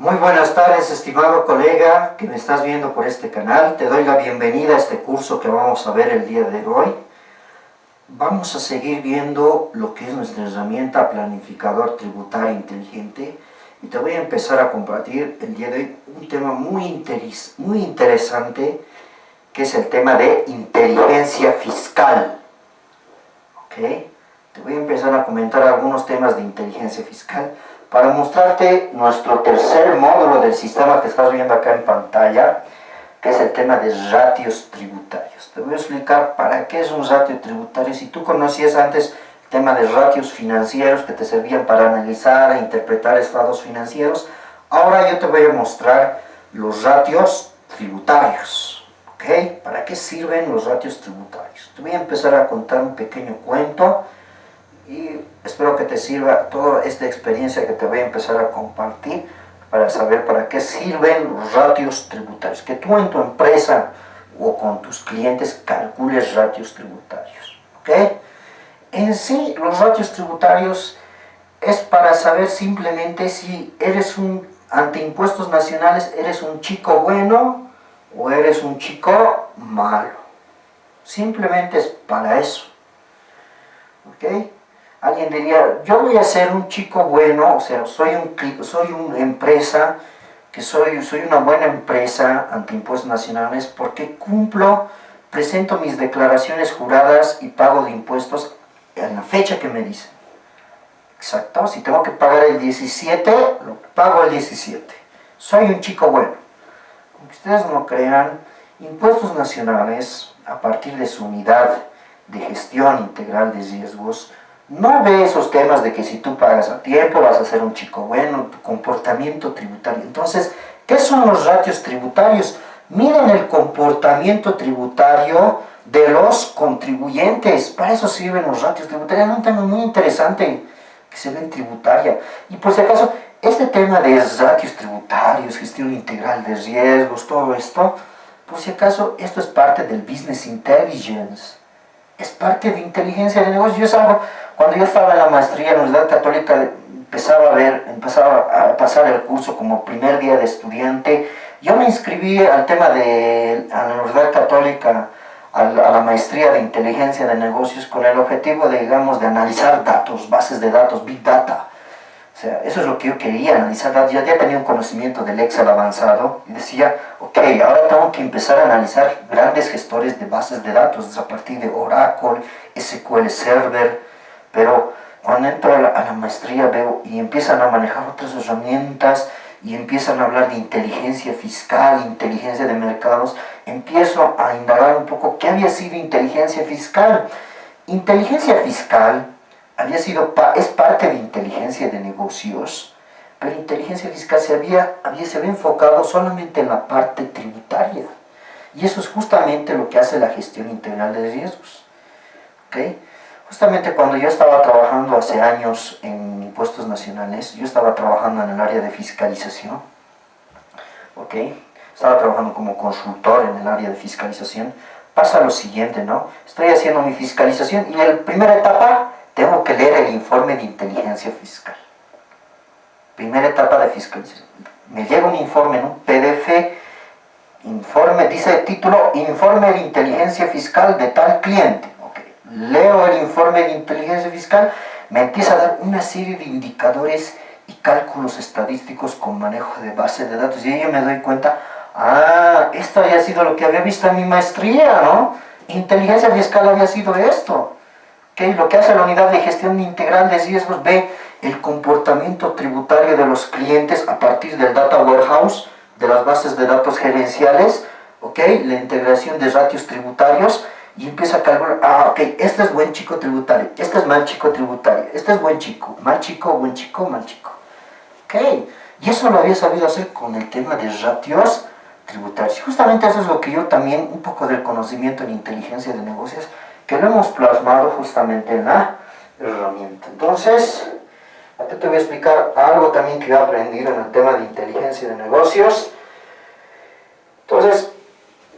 Muy buenas tardes, estimado colega que me estás viendo por este canal. Te doy la bienvenida a este curso que vamos a ver el día de hoy. Vamos a seguir viendo lo que es nuestra herramienta planificador tributario inteligente y te voy a empezar a compartir el día de hoy un tema muy interesante, que es el tema de inteligencia fiscal. ¿Ok? Te voy a empezar a comentar algunos temas de inteligencia fiscal para mostrarte nuestro tercer módulo del sistema que estás viendo acá en pantalla, que es el tema de ratios tributarios. Te voy a explicar para qué es un ratio tributario. Si tú conocías antes el tema de ratios financieros que te servían para analizar e interpretar estados financieros, ahora yo te voy a mostrar los ratios tributarios. ¿Ok? ¿Para qué sirven los ratios tributarios? Te voy a empezar a contar un pequeño cuento y espero que te sirva toda esta experiencia que te voy a empezar a compartir para saber para qué sirven los ratios tributarios. Que tú en tu empresa o con tus clientes calcules ratios tributarios. ¿Ok? En sí, los ratios tributarios es para saber simplemente si eres ante impuestos nacionales, eres un chico bueno o eres un chico malo. Simplemente es para eso. ¿Ok? Alguien diría, yo voy a ser un chico bueno, o sea, soy una empresa, que soy una buena empresa ante impuestos nacionales porque presento mis declaraciones juradas y pago de impuestos en la fecha que me dicen. Exacto, si tengo que pagar el 17, lo pago el 17. Soy un chico bueno. Aunque ustedes no crean, impuestos nacionales, a partir de su unidad de gestión integral de riesgos, no ve esos temas de que si tú pagas a tiempo vas a ser un chico bueno, tu comportamiento tributario. Entonces, ¿qué son los ratios tributarios? Miden el comportamiento tributario de los contribuyentes. Para eso sirven los ratios tributarios. Es un tema muy interesante que se ve en tributaria. Y por si acaso, este tema de ratios tributarios, gestión integral de riesgos, todo esto, por si acaso, esto es parte del business intelligence. Es parte de inteligencia de negocios. Cuando yo estaba en la maestría en la Universidad Católica, empezaba a pasar el curso como primer día de estudiante. Yo me inscribí a la Universidad Católica, a la maestría de inteligencia de negocios, con el objetivo de analizar datos, bases de datos, big data. O sea, eso es lo que yo quería, analizar datos. Ya tenía un conocimiento del Excel avanzado y decía, ok, ahora tengo que empezar a analizar grandes gestores de bases de datos a partir de Oracle, SQL Server. Pero cuando entro a la maestría veo y empiezan a manejar otras herramientas y empiezan a hablar de inteligencia fiscal, inteligencia de mercados, empiezo a indagar un poco qué había sido inteligencia fiscal. Inteligencia fiscal es parte de inteligencia de negocios, pero inteligencia fiscal se había enfocado solamente en la parte tributaria. Y eso es justamente lo que hace la gestión integral de riesgos. ¿Okay? Justamente cuando yo estaba trabajando hace años en impuestos nacionales, yo estaba trabajando en el área de fiscalización. ¿Okay? Estaba trabajando como consultor en el área de fiscalización. Pasa lo siguiente, ¿no? Estoy haciendo mi fiscalización y en la primera etapa tengo que leer el informe de inteligencia fiscal. Primera etapa de fiscalización. Me llega un informe en un PDF, dice el título, informe de inteligencia fiscal de tal cliente. Okay. Leo el informe de inteligencia fiscal, me empieza a dar una serie de indicadores y cálculos estadísticos con manejo de base de datos. Y ahí yo me doy cuenta, esto había sido lo que había visto en mi maestría, ¿no? Inteligencia fiscal había sido esto. ¿Okay? Lo que hace la unidad de gestión integral de riesgos ve el comportamiento tributario de los clientes a partir del data warehouse, de las bases de datos gerenciales, ¿okay? La integración de ratios tributarios y empieza a calcular, ok, este es buen chico tributario, este es mal chico tributario, este es buen chico, mal chico, buen chico, mal chico. ¿Okay? Y eso lo había sabido hacer con el tema de ratios tributarios. Y justamente eso es lo que yo también, un poco del conocimiento en inteligencia de negocios, que lo hemos plasmado justamente en la herramienta. Entonces, aquí te voy a explicar algo también que he aprendido en el tema de inteligencia de negocios. Entonces,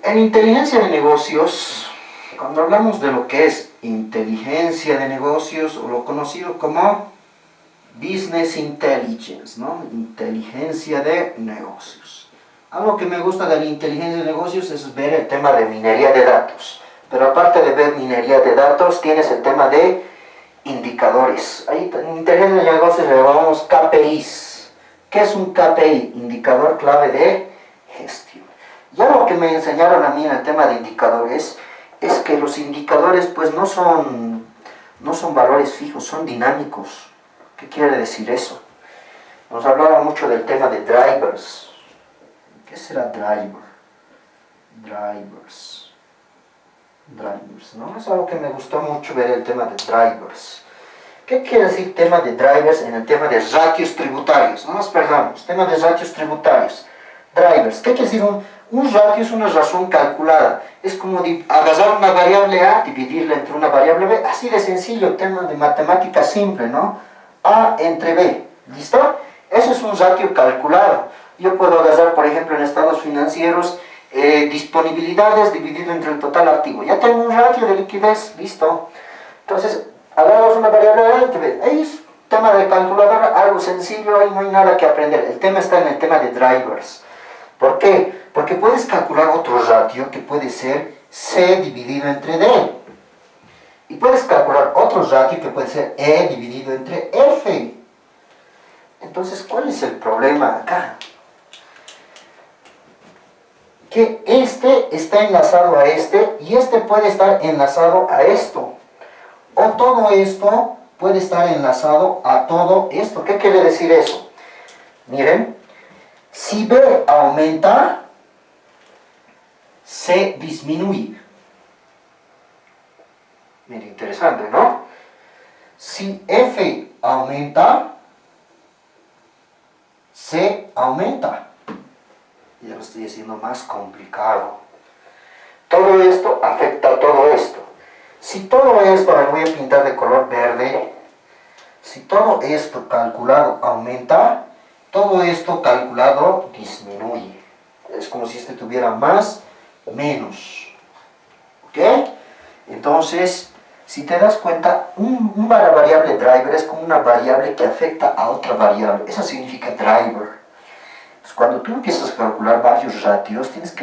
en inteligencia de negocios, cuando hablamos de lo que es inteligencia de negocios, o lo conocido como Business Intelligence, ¿no? Inteligencia de negocios. Algo que me gusta de la inteligencia de negocios es ver el tema de minería de datos. Pero aparte de ver minería de datos, tienes el tema de indicadores. Ahí en inteligencia de negocios le llamamos KPIs. ¿Qué es un KPI? Indicador clave de gestión. Ya lo que me enseñaron a mí en el tema de indicadores es que los indicadores pues no son valores fijos, son dinámicos. ¿Qué quiere decir eso? Nos hablaba mucho del tema de drivers. ¿Qué será driver? Drivers, ¿no? Es algo que me gustó mucho ver el tema de drivers. ¿Qué quiere decir tema de drivers en el tema de ratios tributarios? No nos perdamos, tema de ratios tributarios. Drivers, ¿qué quiere decir? Un ratio es una razón calculada. Es como agarrar una variable A, dividirla entre una variable B. Así de sencillo, tema de matemática simple, ¿no? A entre B, ¿listo? Eso es un ratio calculado. Yo puedo agarrar, por ejemplo, en estados financieros, disponibilidades dividido entre el total activo. Ya tengo un ratio de liquidez, listo. Entonces, agarramos una variable A entre B. Ahí es tema de calculadora, algo sencillo, ahí no hay nada que aprender. El tema está en el tema de drivers. ¿Por qué? Porque puedes calcular otro ratio que puede ser C dividido entre D. Y puedes calcular otro ratio que puede ser E dividido entre F. Entonces, ¿cuál es el problema acá? Que este está enlazado a este y este puede estar enlazado a esto. O todo esto puede estar enlazado a todo esto. ¿Qué quiere decir eso? Miren, si B aumenta, C disminuye. Mira, interesante, ¿no? Si F aumenta, C aumenta. Ya lo estoy haciendo más complicado. Todo esto afecta a todo esto. Si todo esto, lo voy a pintar de color verde, si todo esto calculado aumenta, todo esto calculado disminuye. Es como si este tuviera más, menos. ¿Ok? Entonces, si te das cuenta, una variable driver es como una variable que afecta a otra variable. Eso significa driver. Entonces, cuando tú empiezas a calcular varios ratios, tienes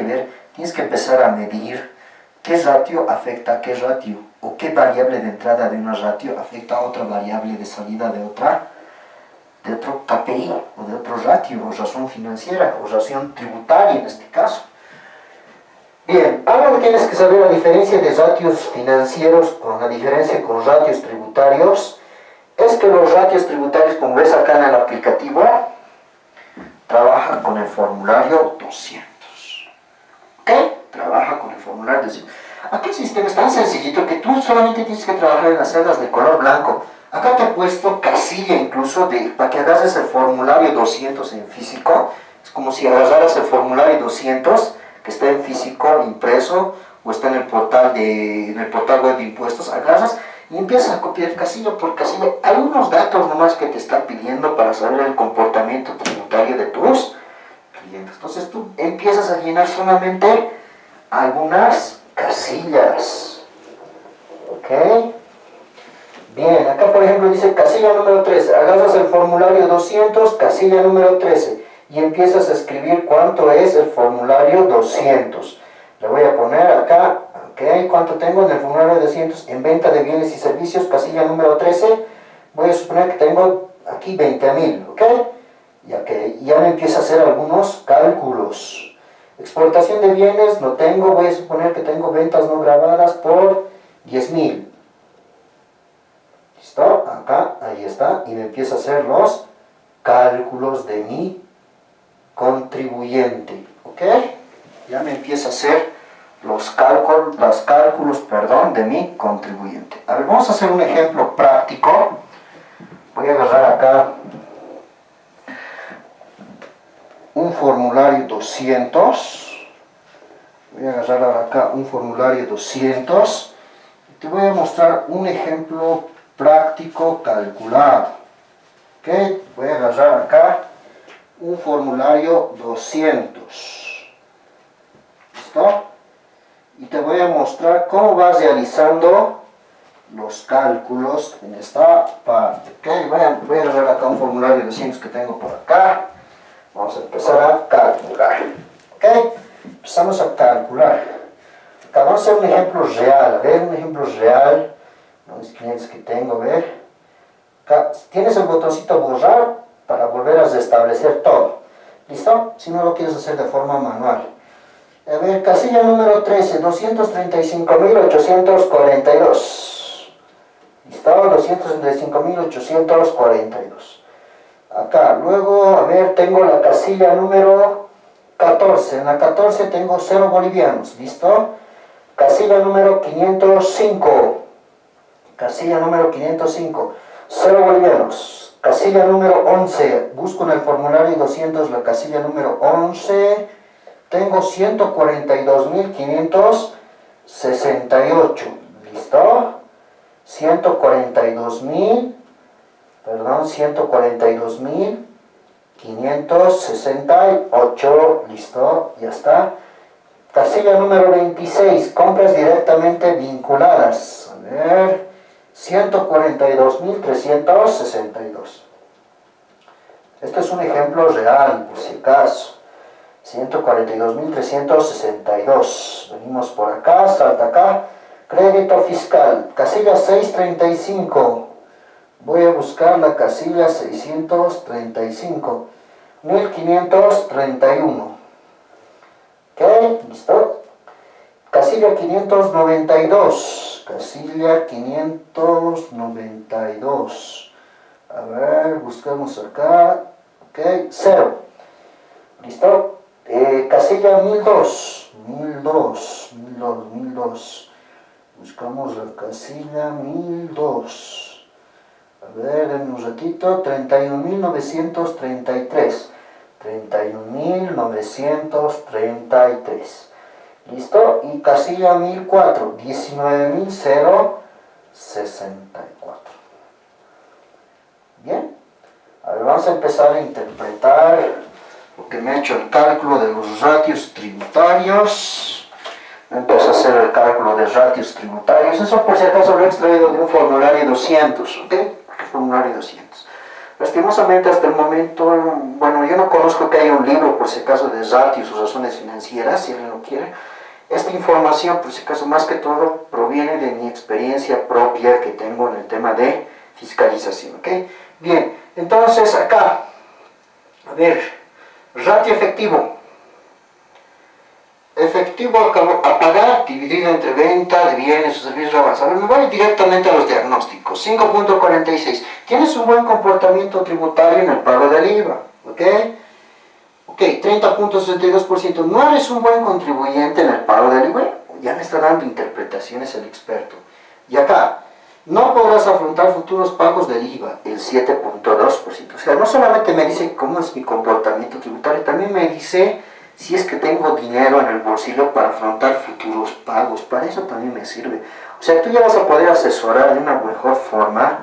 que empezar a medir qué ratio afecta a qué ratio, o qué variable de entrada de una ratio afecta a otra variable de salida de otro KPI, o de otro ratio, o razón financiera, o razón tributaria en este caso. Bien, algo que tienes que saber, la diferencia de ratios financieros con la diferencia con ratios tributarios, es que los ratios tributarios, como ves acá en el aplicativo, trabaja con el formulario 200. ¿Ok? Trabaja con el formulario 200. Aquí el sistema es tan sencillito que tú solamente tienes que trabajar en las celdas de color blanco. Acá te he puesto casilla incluso para que agarres el formulario 200 en físico. Es como si agarraras el formulario 200 que está en físico, impreso, o está en el portal web de impuestos. Agarras y empiezas a copiar casilla por casilla algunos datos nomás que te están pidiendo para saber el comportamiento tributario de tus clientes. Entonces tú empiezas a llenar solamente algunas casillas. ¿Ok? Bien, acá por ejemplo dice casilla número 13. Agarras el formulario 200, casilla número 13, y empiezas a escribir cuánto es el formulario 200. Le voy a poner acá, ok, cuánto tengo en el formulario 200 en venta de bienes y servicios, casilla número 13. Voy a suponer que tengo aquí 20,000, ok. Ya me empieza a hacer algunos cálculos. Exportación de bienes no tengo, voy a suponer que tengo ventas no grabadas por 10,000. ¿Listo? Acá, ahí está, y me empieza a hacer los cálculos de mi contribuyente, ¿ok? Ya me empieza a hacer los cálculos de mi contribuyente. A ver, vamos a hacer un ejemplo práctico. Voy a agarrar acá un formulario 200. Voy a agarrar acá un formulario 200. Te voy a mostrar un ejemplo práctico calculado. ¿Ok? Voy a agarrar acá un formulario 200. ¿Listo? Y te voy a mostrar cómo vas realizando los cálculos en esta parte. Okay, voy a agarrar acá un formulario de cientos que tengo por acá. Vamos a empezar a calcular. Okay, empezamos a calcular. Acá vamos a hacer un ejemplo real. A ver, un ejemplo real. Los clientes que tengo, a ver. Acá tienes el botoncito borrar para volver a restablecer todo. ¿Listo? Si no lo quieres hacer de forma manual. A ver, casilla número 13, 235.842. ¿Listo? 235.842. Acá, luego, a ver, tengo la casilla número 14. En la 14 tengo 0 bolivianos. ¿Listo? Casilla número 505. Casilla número 505. 0 bolivianos. Casilla número 11. Busco en el formulario 200 la casilla número 11. Tengo 142.568. ¿Listo? 142.568. ¿Listo? Ya está. Casilla número 26. Compras directamente vinculadas. A ver. 142.362. Este es un ejemplo real, por si acaso. 142.362. Venimos por acá, salta acá. Crédito fiscal, casilla 635. Voy a buscar la casilla 635. 1531. Ok, listo. Casilla 592. Casilla 592. A ver, buscamos acá. Ok, 0. ¿Listo? Casilla 1002. 1002. Buscamos la casilla 1002. A ver, en un ratito. 31.933. 31.933. ¿Listo? Y casilla 1004. 19.064. Bien. A ver, vamos a empezar a interpretar lo que me ha hecho el cálculo de los ratios tributarios. Empiezo a hacer el cálculo de ratios tributarios. Eso por si acaso lo he extraído de un formulario 200, ¿ok? Formulario 200. Lastimosamente hasta el momento, bueno, yo no conozco que haya un libro por si acaso de ratios o razones financieras, si alguien lo quiere. Esta información, por si acaso, más que todo, proviene de mi experiencia propia que tengo en el tema de fiscalización, ¿ok? Bien, entonces acá, a ver, ratio efectivo. Efectivo a pagar dividido entre venta de bienes o servicios avanzados. Me voy directamente a los diagnósticos. 5.46. Tienes un buen comportamiento tributario en el pago del IVA. ¿Ok? Ok, 30.62%. No eres un buen contribuyente en el pago del IVA. Ya me está dando interpretaciones el experto. Y acá, no podrás afrontar futuros pagos del IVA, el 7.2%. O sea, no solamente me dice cómo es mi comportamiento tributario, también me dice si es que tengo dinero en el bolsillo para afrontar futuros pagos. Para eso también me sirve. O sea, tú ya vas a poder asesorar de una mejor forma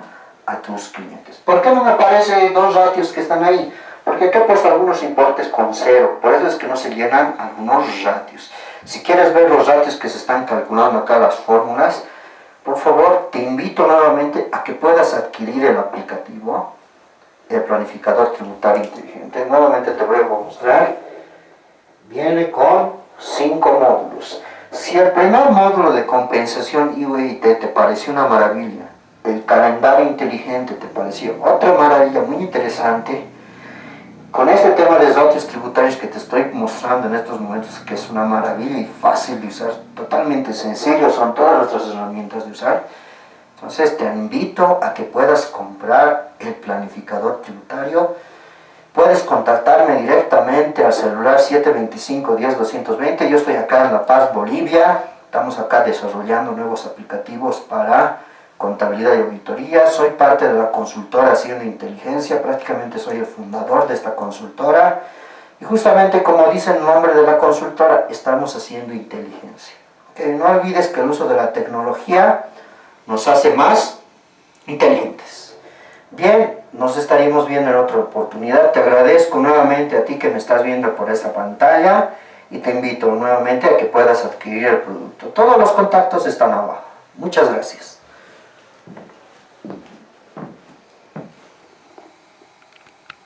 a tus clientes. ¿Por qué no me aparecen dos ratios que están ahí? Porque acá he puesto algunos importes con 0. Por eso es que no se llenan algunos ratios. Si quieres ver los ratios que se están calculando acá, las fórmulas, por favor, te invito nuevamente a que puedas adquirir el aplicativo, el planificador tributario inteligente. Nuevamente te voy a mostrar. Viene con 5 módulos. Si el primer módulo de compensación IVA-IT te pareció una maravilla, el calendario inteligente te pareció otra maravilla muy interesante, con este tema de ratios tributarios que te estoy mostrando en estos momentos, que es una maravilla y fácil de usar, totalmente sencillo, son todas nuestras herramientas de usar. Entonces te invito a que puedas comprar el planificador tributario. Puedes contactarme directamente al celular 725-10-220. Yo estoy acá en La Paz, Bolivia. Estamos acá desarrollando nuevos aplicativos para contabilidad y auditoría. Soy parte de la consultora Hacienda Inteligencia. Prácticamente soy el fundador de esta consultora. Y justamente como dice el nombre de la consultora, estamos haciendo inteligencia. No olvides que el uso de la tecnología nos hace más inteligentes. Bien, nos estaremos viendo en otra oportunidad. Te agradezco nuevamente a ti que me estás viendo por esta pantalla y te invito nuevamente a que puedas adquirir el producto. Todos los contactos están abajo. Muchas gracias.